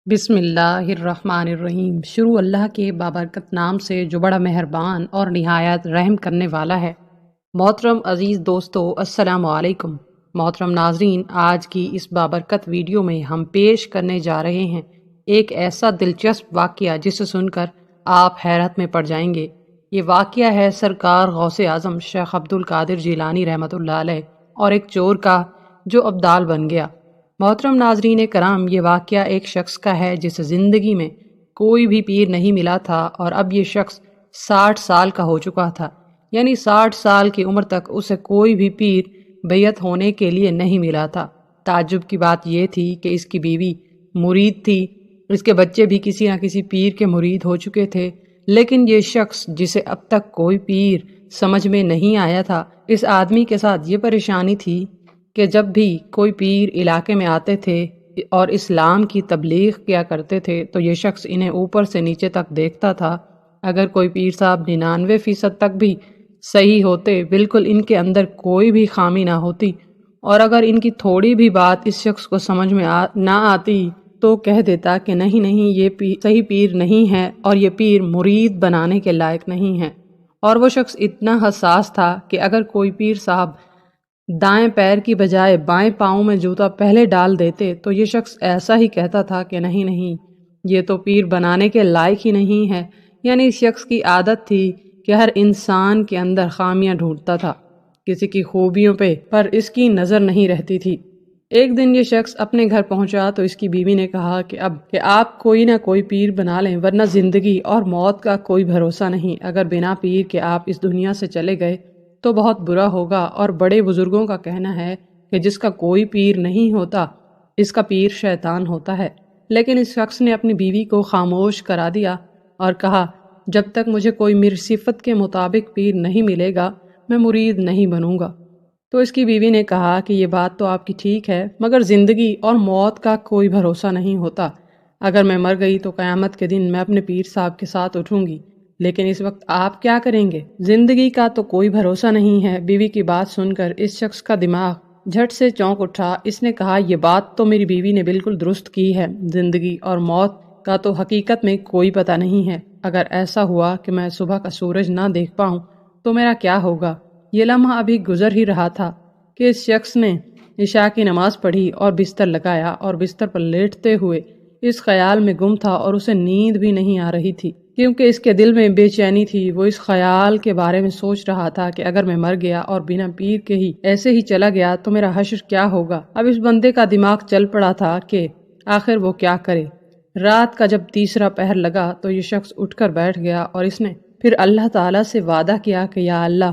بسم اللہ الرحمن الرحیم۔ شروع اللہ کے بابرکت نام سے جو بڑا مہربان اور نہایت رحم کرنے والا ہے۔ محترم عزیز دوستو، السلام علیکم۔ محترم ناظرین، آج کی اس بابرکت ویڈیو میں ہم پیش کرنے جا رہے ہیں ایک ایسا دلچسپ واقعہ جسے سن کر آپ حیرت میں پڑ جائیں گے۔ یہ واقعہ ہے سرکار غوث اعظم شیخ عبد القادر جیلانی رحمۃ اللہ علیہ اور ایک چور کا جو ابدال بن گیا۔ محترم ناظرین کرام، یہ واقعہ ایک شخص کا ہے جسے زندگی میں کوئی بھی پیر نہیں ملا تھا اور اب یہ شخص 60 سال کا ہو چکا تھا، یعنی 60 سال کی عمر تک اسے کوئی بھی پیر بیعت ہونے کے لیے نہیں ملا تھا۔ تعجب کی بات یہ تھی کہ اس کی بیوی مرید تھی، اس کے بچے بھی کسی نہ کسی پیر کے مرید ہو چکے تھے، لیکن یہ شخص جسے اب تک کوئی پیر سمجھ میں نہیں آیا تھا، اس آدمی کے ساتھ یہ پریشانی تھی کہ جب بھی کوئی پیر علاقے میں آتے تھے اور اسلام کی تبلیغ کیا کرتے تھے تو یہ شخص انہیں اوپر سے نیچے تک دیکھتا تھا۔ اگر کوئی پیر صاحب 99% تک بھی صحیح ہوتے، بالکل ان کے اندر کوئی بھی خامی نہ ہوتی، اور اگر ان کی تھوڑی بھی بات اس شخص کو سمجھ میں نہ آتی تو کہہ دیتا کہ نہیں یہ صحیح پیر نہیں ہے اور یہ پیر مرید بنانے کے لائق نہیں ہے۔ اور وہ شخص اتنا حساس تھا کہ اگر کوئی پیر صاحب دائیں پیر کی بجائے بائیں پاؤں میں جوتا پہلے ڈال دیتے تو یہ شخص ایسا ہی کہتا تھا کہ نہیں یہ تو پیر بنانے کے لائق ہی نہیں ہے۔ یعنی اس شخص کی عادت تھی کہ ہر انسان کے اندر خامیاں ڈھونڈتا تھا، کسی کی خوبیوں پر اس کی نظر نہیں رہتی تھی۔ ایک دن یہ شخص اپنے گھر پہنچا تو اس کی بیوی نے کہا کہ آپ کوئی نہ کوئی پیر بنا لیں، ورنہ زندگی اور موت کا کوئی بھروسہ نہیں۔ اگر بنا پیر کے آپ اس دنیا سے چلے گئے تو بہت برا ہوگا، اور بڑے بزرگوں کا کہنا ہے کہ جس کا کوئی پیر نہیں ہوتا اس کا پیر شیطان ہوتا ہے۔ لیکن اس شخص نے اپنی بیوی کو خاموش کرا دیا اور کہا جب تک مجھے کوئی میری صفت کے مطابق پیر نہیں ملے گا میں مرید نہیں بنوں گا۔ تو اس کی بیوی نے کہا کہ یہ بات تو آپ کی ٹھیک ہے، مگر زندگی اور موت کا کوئی بھروسہ نہیں ہوتا۔ اگر میں مر گئی تو قیامت کے دن میں اپنے پیر صاحب کے ساتھ اٹھوں گی، لیکن اس وقت آپ کیا کریں گے؟ زندگی کا تو کوئی بھروسہ نہیں ہے۔ بیوی کی بات سن کر اس شخص کا دماغ جھٹ سے چونک اٹھا۔ اس نے کہا یہ بات تو میری بیوی نے بالکل درست کی ہے، زندگی اور موت کا تو حقیقت میں کوئی پتہ نہیں ہے۔ اگر ایسا ہوا کہ میں صبح کا سورج نہ دیکھ پاؤں تو میرا کیا ہوگا؟ یہ لمحہ ابھی گزر ہی رہا تھا کہ اس شخص نے عشاء کی نماز پڑھی اور بستر لگایا اور بستر پر لیٹتے ہوئے اس خیال میں گم تھا، اور اسے نیند بھی نہیں آ رہی تھی کیونکہ اس کے دل میں بے چینی تھی۔ وہ اس خیال کے بارے میں سوچ رہا تھا کہ اگر میں مر گیا اور بنا پیر کے ہی ایسے ہی چلا گیا تو میرا حشر کیا ہوگا؟ اب اس بندے کا دماغ چل پڑا تھا کہ آخر وہ کیا کرے۔ رات کا جب تیسرا پہر لگا تو یہ شخص اٹھ کر بیٹھ گیا اور اس نے پھر اللہ تعالیٰ سے وعدہ کیا کہ یا اللہ،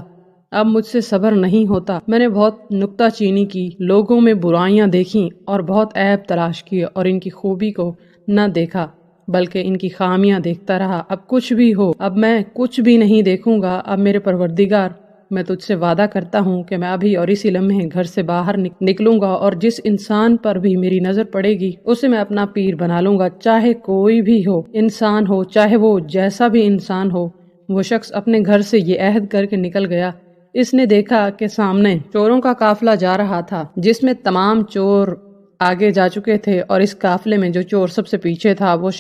اب مجھ سے صبر نہیں ہوتا۔ میں نے بہت نکتہ چینی کی، لوگوں میں برائیاں دیکھیں اور بہت عیب تلاش کیے اور ان کی خوبی کو نہ دیکھا بلکہ ان کی خامیاں دیکھتا رہا۔ اب کچھ بھی ہو، اب میں کچھ بھی نہیں دیکھوں گا۔ اب میرے پروردگار، میں تجھ سے وعدہ کرتا ہوں کہ میں ابھی اور اسی لمحے گھر سے باہر نکلوں گا، اور جس انسان پر بھی میری نظر پڑے گی اسے میں اپنا پیر بنا لوں گا، چاہے کوئی بھی ہو، انسان ہو چاہے وہ جیسا بھی انسان ہو۔ وہ شخص اپنے گھر سے یہ عہد کر کے نکل گیا۔ اس نے دیکھا کہ سامنے چوروں کا قافلہ جا رہا تھا جس میں تمام چور آگے جا چکے تھے، اور اس قافلے میں جو چور سب سے پیچھے تھا وہ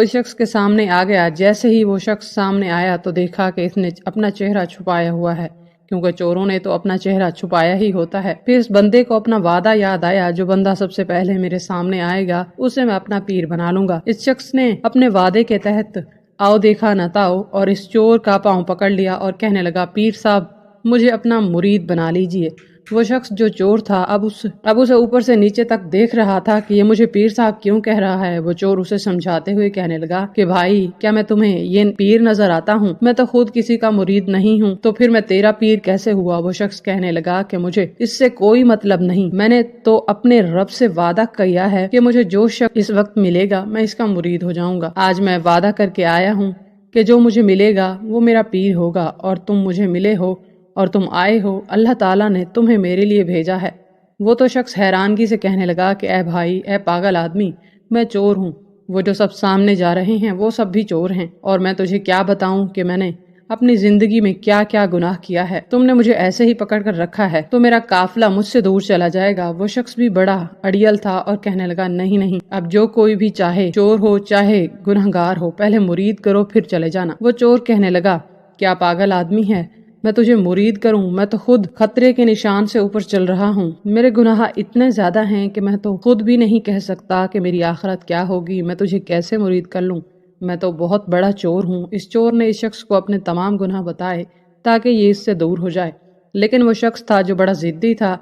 شخص کے سامنے آ گیا۔ جیسے ہی وہ شخص سامنے آیا تو دیکھا کہ اس نے اپنا چہرہ چھپایا ہوا ہے، کیونکہ چوروں نے تو اپنا چہرہ چھپایا ہی ہوتا ہے۔ پھر اس بندے کو اپنا وعدہ یاد آیا، جو بندہ سب سے پہلے میرے سامنے آئے گا اسے میں اپنا پیر بنا لوں گا۔ اس شخص نے اپنے وعدے کے تحت آؤ دیکھا نہ تاؤ اور اس چور کا پاؤں پکڑ لیا اور کہنے لگا پیر صاحب مجھے اپنا مرید بنا لیجئے۔ وہ شخص جو چور تھا اب اسے اوپر سے نیچے تک دیکھ رہا تھا کہ یہ مجھے پیر صاحب کیوں کہہ رہا ہے۔ وہ چور اسے سمجھاتے ہوئے کہنے لگا کہ بھائی، کیا میں تمہیں یہ پیر نظر آتا ہوں؟ میں تو خود کسی کا مرید نہیں ہوں، تو پھر میں تیرا پیر کیسے ہوا؟ وہ شخص کہنے لگا کہ مجھے اس سے کوئی مطلب نہیں، میں نے تو اپنے رب سے وعدہ کیا ہے کہ مجھے جو شخص اس وقت ملے گا میں اس کا مرید ہو جاؤں گا۔ آج میں وعدہ کر کے آیا ہوں کہ جو مجھے ملے گا وہ میرا پیر ہوگا، اور تم مجھے ملے ہو اور تم آئے ہو، اللہ تعالیٰ نے تمہیں میرے لیے بھیجا ہے۔ وہ تو شخص حیرانگی سے کہنے لگا کہ اے بھائی، اے پاگل آدمی، میں چور ہوں، وہ جو سب سامنے جا رہے ہیں وہ سب بھی چور ہیں، اور میں تجھے کیا بتاؤں کہ میں نے اپنی زندگی میں کیا کیا گناہ کیا ہے، تم نے مجھے ایسے ہی پکڑ کر رکھا ہے تو میرا قافلہ مجھ سے دور چلا جائے گا۔ وہ شخص بھی بڑا اڑیل تھا اور کہنے لگا نہیں نہیں، اب جو کوئی بھی چاہے چور ہو چاہے گنہگار ہو، پہلے مرید کرو پھر چلے جانا۔ وہ چور کہنے لگا کیا پاگل آدمی ہے، میں تجھے مرید کروں؟ میں تو خود خطرے کے نشان سے اوپر چل رہا ہوں، میرے گناہ اتنے زیادہ ہیں کہ میں تو خود بھی نہیں کہہ سکتا کہ میری آخرت کیا ہوگی، میں تجھے کیسے مرید کر لوں؟ میں تو بہت بڑا چور ہوں۔ اس چور نے اس شخص کو اپنے تمام گناہ بتائے تاکہ یہ اس سے دور ہو جائے، لیکن وہ شخص تھا جو بڑا ضدی تھا،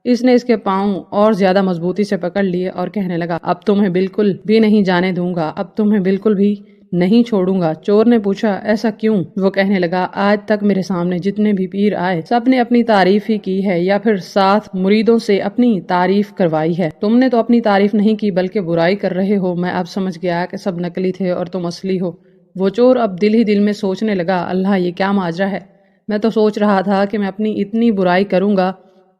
اس نے اس کے پاؤں اور زیادہ مضبوطی سے پکڑ لیے اور کہنے لگا اب تمہیں بالکل بھی نہیں جانے دوں گا، اب تمہیں بالکل بھی نہیں چھوڑوں گا۔ چور نے پوچھا ایسا کیوں؟ وہ کہنے لگا آج تک میرے سامنے جتنے بھی پیر آئے سب نے اپنی تعریف ہی کی ہے یا پھر ساتھ مریدوں سے اپنی تعریف کروائی ہے، تم نے تو اپنی تعریف نہیں کی بلکہ برائی کر رہے ہو۔ میں اب سمجھ گیا کہ سب نکلی تھے اور تم اصلی ہو۔ وہ چور اب دل ہی دل میں سوچنے لگا اللہ یہ کیا ماجرا ہے، میں تو سوچ رہا تھا کہ میں اپنی اتنی برائی کروں گا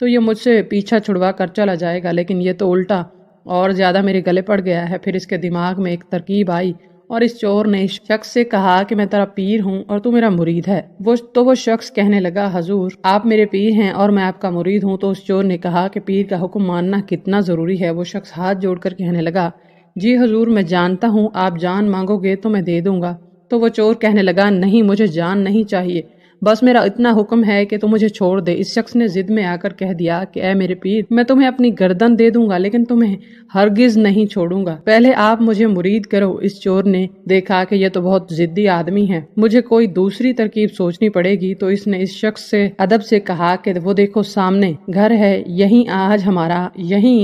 تو یہ مجھ سے پیچھا چھڑوا کر چلا جائے گا، لیکن یہ تو الٹا اور زیادہ میرے گلے پڑ گیا ہے۔ پھر اس کے دماغ میں ایک ترکیب آئی اور اس چور نے اس شخص سے کہا کہ میں تیرا پیر ہوں اور تو میرا مرید ہے۔ وہ شخص کہنے لگا حضور آپ میرے پیر ہیں اور میں آپ کا مرید ہوں۔ تو اس چور نے کہا کہ پیر کا حکم ماننا کتنا ضروری ہے۔ وہ شخص ہاتھ جوڑ کر کہنے لگا جی حضور میں جانتا ہوں، آپ جان مانگو گے تو میں دے دوں گا۔ تو وہ چور کہنے لگا نہیں مجھے جان نہیں چاہیے، بس میرا اتنا حکم ہے کہ تو مجھے چھوڑ دے۔ اس شخص نے ضد میں آ کر کہہ دیا کہ اے میرے پیر میں تمہیں اپنی گردن دے دوں گا لیکن تمہیں ہرگز نہیں چھوڑوں گا، پہلے آپ مجھے مرید کرو۔ اس چور نے دیکھا کہ یہ تو بہت ضدی آدمی ہے، مجھے کوئی دوسری ترکیب سوچنی پڑے گی، تو اس نے اس شخص سے ادب سے کہا کہ وہ دیکھو سامنے گھر ہے، یہی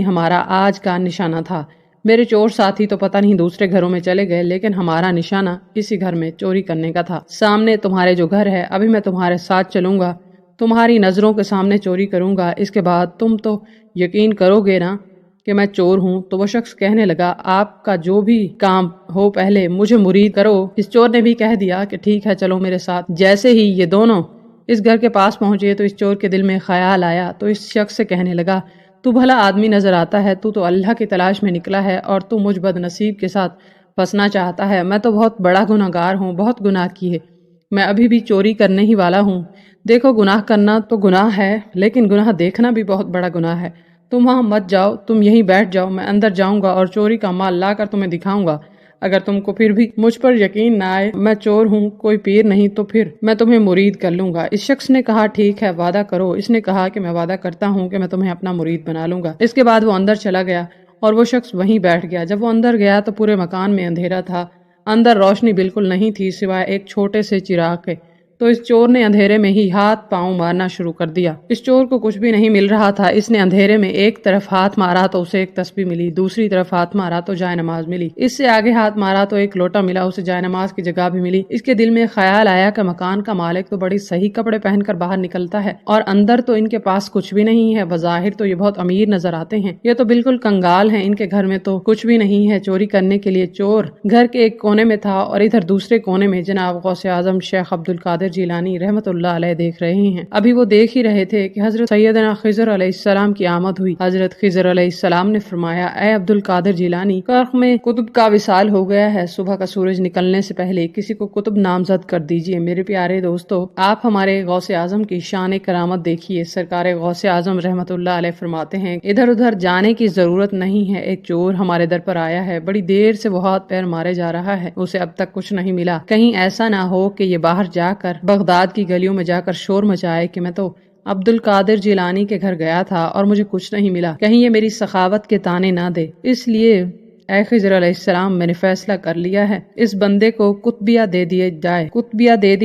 ہمارا آج کا نشانہ تھا۔ میرے چور ساتھی تو پتہ نہیں دوسرے گھروں میں چلے گئے لیکن ہمارا نشانہ اسی گھر میں چوری کرنے کا تھا۔ سامنے تمہارے جو گھر ہے، ابھی میں تمہارے ساتھ چلوں گا، تمہاری نظروں کے سامنے چوری کروں گا، اس کے بعد تم تو یقین کرو گے نا کہ میں چور ہوں۔ تو وہ شخص کہنے لگا آپ کا جو بھی کام ہو پہلے مجھے مرید کرو۔ اس چور نے بھی کہہ دیا کہ ٹھیک ہے چلو میرے ساتھ۔ جیسے ہی یہ دونوں اس گھر کے پاس پہنچے تو اس چور کے دل میں خیال آیا، تو اس شخص سے کہنے لگا تو بھلا آدمی نظر آتا ہے، تو اللہ کی تلاش میں نکلا ہے اور تو مجھ بد نصیب کے ساتھ پھنسنا چاہتا ہے۔ میں تو بہت بڑا گناہگار ہوں، بہت گناہ کیے، میں ابھی بھی چوری کرنے ہی والا ہوں۔ دیکھو گناہ کرنا تو گناہ ہے لیکن گناہ دیکھنا بھی بہت بڑا گناہ ہے۔ تم وہاں مت جاؤ، تم یہیں بیٹھ جاؤ، میں اندر جاؤں گا اور چوری کا مال لا کر تمہیں دکھاؤں گا۔ اگر تم کو پھر بھی مجھ پر یقین نہ آئے، میں چور ہوں کوئی پیر نہیں، تو پھر میں تمہیں مرید کر لوں گا۔ اس شخص نے کہا ٹھیک ہے وعدہ کرو۔ اس نے کہا کہ میں وعدہ کرتا ہوں کہ میں تمہیں اپنا مرید بنا لوں گا۔ اس کے بعد وہ اندر چلا گیا اور وہ شخص وہیں بیٹھ گیا۔ جب وہ اندر گیا تو پورے مکان میں اندھیرا تھا، اندر روشنی بالکل نہیں تھی سوائے ایک چھوٹے سے چراغ کے۔ تو اس چور نے اندھیرے میں ہی ہاتھ پاؤں مارنا شروع کر دیا۔ اس چور کو کچھ بھی نہیں مل رہا تھا، اس نے اندھیرے میں ایک طرف ہاتھ مارا تو اسے ایک تسبیح ملی، دوسری طرف ہاتھ مارا تو جائے نماز ملی، اس سے آگے ہاتھ مارا تو ایک لوٹا ملا، اسے جائے نماز کی جگہ بھی ملی۔ اس کے دل میں خیال آیا کہ مکان کا مالک تو بڑی صحیح کپڑے پہن کر باہر نکلتا ہے اور اندر تو ان کے پاس کچھ بھی نہیں ہے، بظاہر تو یہ بہت امیر نظر آتے ہیں، یہ تو بالکل کنگال ہیں، ان کے گھر میں تو کچھ بھی نہیں ہے چوری کرنے کے لیے۔ چور گھر کے ایک کونے میں تھا اور ادھر دوسرے کونے میں جناب غوث اعظم شیخ عبد القادر جیلانی رحمۃ اللہ علیہ دیکھ رہے ہیں۔ ابھی وہ دیکھ ہی رہے تھے کہ حضرت سیدنا خضر علیہ السلام کی آمد ہوئی۔ حضرت خضر علیہ السلام نے فرمایا اے عبد القادر جیلانی، کرخ میں کتب کا وصال ہو گیا ہے، صبح کا سورج نکلنے سے پہلے کسی کو کتب نامزد کر دیجئے۔ میرے پیارے دوستو، آپ ہمارے غوث اعظم کی شان کرامت دیکھیے۔ سرکار غوث اعظم رحمۃ اللہ علیہ فرماتے ہیں ادھر ادھر جانے کی ضرورت نہیں ہے، ایک چور ہمارے در پر آیا ہے، بڑی دیر سے وہ ہاتھ پیر مارے جا رہا ہے، اسے اب تک کچھ نہیں ملا، کہیں ایسا نہ ہو کہ یہ باہر جا کر بغداد کی گلیوں میں جا کر شور مچائے کہ میں تو عبد القادر جیلانی کے گھر گیا تھا اور مجھے کچھ نہیں ملا، کہیں یہ میری سخاوت کے تانے نہ دے۔ اس لیے اے خضر علیہ السلام میں نے فیصلہ کر لیا ہے، اس بندے کو قطبیہ دے دی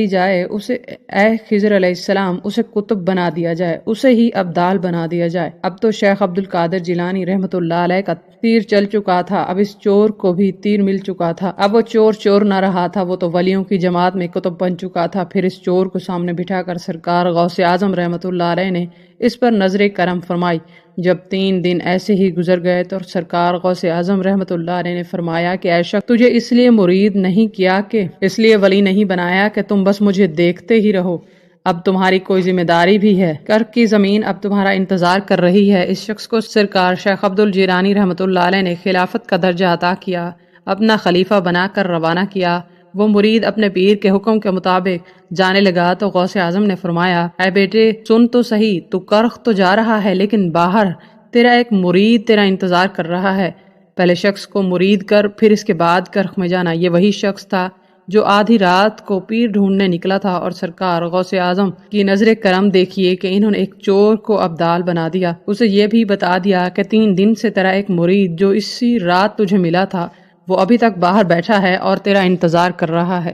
جائے، اسے اے خضر علیہ السلام اسے قطب بنا دیا جائے، اسے ہی ابدال بنا دیا جائے۔ اب تو شیخ عبد القادر جیلانی رحمۃ اللہ علیہ کا تیر چل چکا تھا، اب اس چور کو بھی تیر مل چکا تھا، اب وہ چور نہ رہا تھا، وہ تو ولیوں کی جماعت میں قطب بن چکا تھا۔ پھر اس چور کو سامنے بٹھا کر سرکار غوث اعظم رحمۃ اللہ علیہ نے اس پر نظر کرم فرمائی۔ جب 3 دن ایسے ہی گزر گئے تو سرکار غوث اعظم رحمۃ اللہ علیہ نے فرمایا کہ اے شخص، تجھے اس لیے مرید نہیں کیا کہ اس لیے ولی نہیں بنایا کہ تم بس مجھے دیکھتے ہی رہو، اب تمہاری کوئی ذمہ داری بھی ہے، کرک کی زمین اب تمہارا انتظار کر رہی ہے۔ اس شخص کو سرکار شیخ عبد الجیلانی رحمۃ اللہ علیہ نے خلافت کا درجہ عطا کیا، اپنا خلیفہ بنا کر روانہ کیا وہ مرید اپنے پیر کے حکم کے مطابق جانے لگا تو غوث اعظم نے فرمایا، اے بیٹے سن تو صحیح، تو کرخ تو جا رہا ہے لیکن باہر تیرا ایک مرید تیرا انتظار کر رہا ہے۔ پہلے شخص کو مرید کر پھر اس کے بعد کرخ میں جانا۔ یہ وہی شخص تھا جو آدھی رات کو پیر ڈھونڈنے نکلا تھا، اور سرکار غوث اعظم کی نظر کرم دیکھیے کہ انہوں نے ایک چور کو ابدال بنا دیا۔ اسے یہ بھی بتا دیا کہ 3 دن سے تیرا ایک مرید جو اسی رات تجھے ملا تھا وہ ابھی تک باہر بیٹھا ہے اور تیرا انتظار کر رہا ہے۔